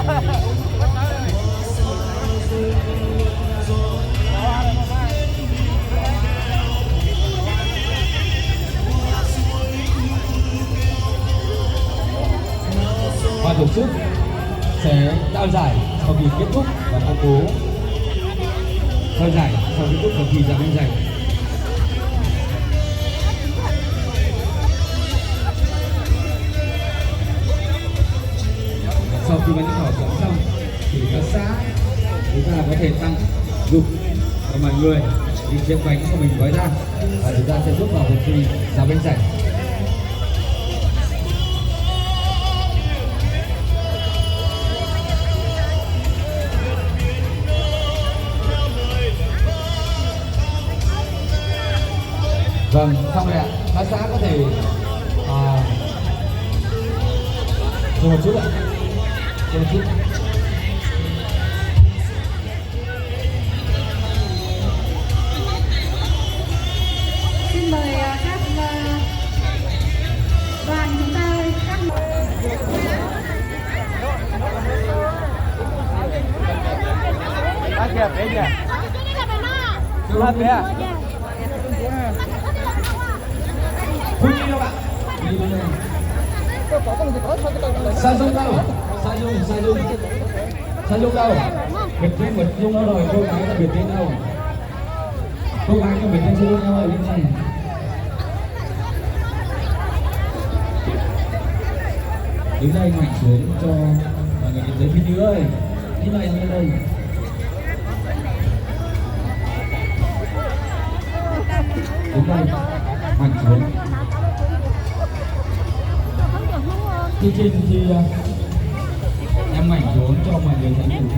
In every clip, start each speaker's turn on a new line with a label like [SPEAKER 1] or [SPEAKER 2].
[SPEAKER 1] Ban tổ chức sẽ trao giải sau khi kết thúc và công bố trao giải sau kết thúc phần thi ra bên giành. Sau khi ban giám khảo chọn xong thì các xã chúng ta có thể tăng dục cho mọi người đi chiếc bánh của mình gói ra và chúng ta sẽ bước vào phần thi ra bên giành. Vâng, xong rồi ạ. Các xã có thể chờ một chút ạ. Chờ một chút.
[SPEAKER 2] Xin mời các đoàn chúng ta các
[SPEAKER 3] kìa, bé kìa. Lên bé à?
[SPEAKER 1] Phun đi đâu bạn? Đi bên này. Sa Dung đâu? Sa Dung đâu? Biệt tên Mật Dung đâu rồi? Cô gái là biệt tên đâu? Cô gái là biệt tên Sa Dung đâu rồi? Bên này. Đứng đây mạnh xuống cho mọi người nhìn thấy Phi Như ơi. Đi này lên đây. Đứng đây mạnh xuống. Thì em mảnh xuống cho mọi người thấy đủ thì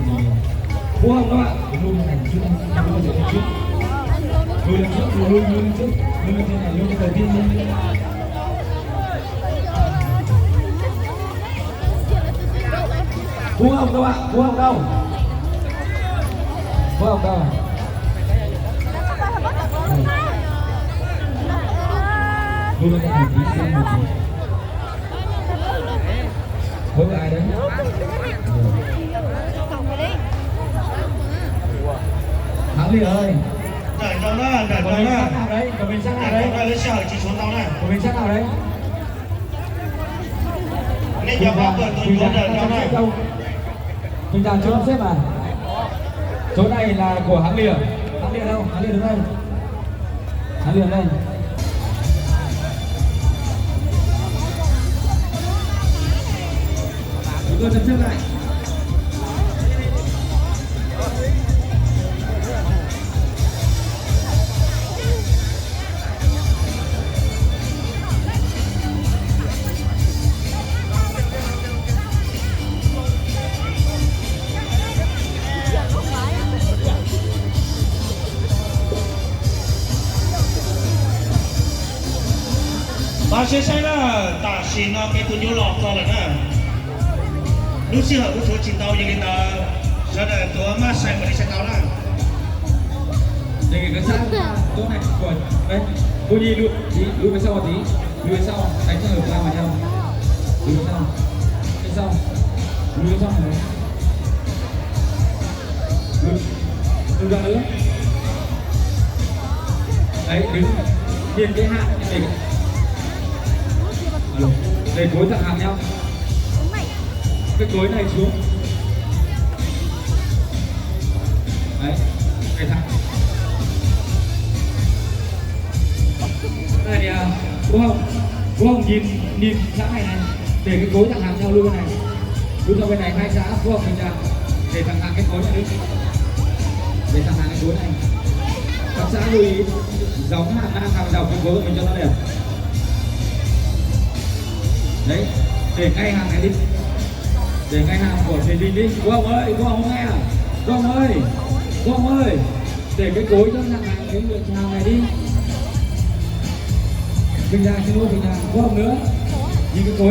[SPEAKER 1] phù hợp các bạn. Lùi ảnh chút, lùi lên trước, lùi lên trước, lùi lên trước, lùi lên trên này, lùi lên đầu tiên lên. Phù hợp các bạn, phù hợp đâu? Phù hợp đâu? Lùi lên thành tí xem một tí. Với ai đấy? Thắng đi ơi.
[SPEAKER 4] Đẩy tao ra, đẩy tao ra.
[SPEAKER 1] Đấy, của mình chắc nào đấy?
[SPEAKER 4] Lấy xe chỉ xuống tao này.
[SPEAKER 1] Của mình chắc nào đấy?
[SPEAKER 4] Nên cho bác vợ tôi xuống đẩy tao này.
[SPEAKER 1] Mình làm chỗ xếp à? Chỗ này là của Hãng Lìa. Hãng Lìa đâu? Hãng Lìa đứng đây. Hãng Lìa đây. Chúng tôi sắp xếp lại.
[SPEAKER 4] Bà sẽ say là tả xin nó cái tôi nhớ lọt cho là nè. Lúc xưa ở chỗ chín tàu như là giờ là tôi mà sai mà đi xe tàu là.
[SPEAKER 1] Để cái sát chỗ này của đây. Cô Nhi lùi về sau một tí, lùi về sau, đánh cho người ta vào nhau. Lùi về sau, về sau, lùi về sau này. Lùi ra nữa. Đấy, đứng nhìn cái hạn để cối thẳng hàng nhau. Cái cối này xuống. Đấy, cái thẳng. Đây này, cô Hồng nhìn xã này này, để cái cối thẳng hàng nhau luôn bên này, luôn sang bên này hai xã cô Hồng mình ra, để thẳng hàng cái cối này đi, để thẳng hàng cái cối này. Các xã lưu ý giống hàng dọc cái cối của mình cho nó đẹp. Đấy, để ngay hàng này đi, để ngay hàng của thuyền đi đi. Cô Hồng ơi, cô Hồng không nghe à? Cô Hồng ơi, để cái cối cho thẳng hàng cái hàng này đi. Bình ra, xin lỗi, bình ra, cô Hồng nữa. Nhìn cái cối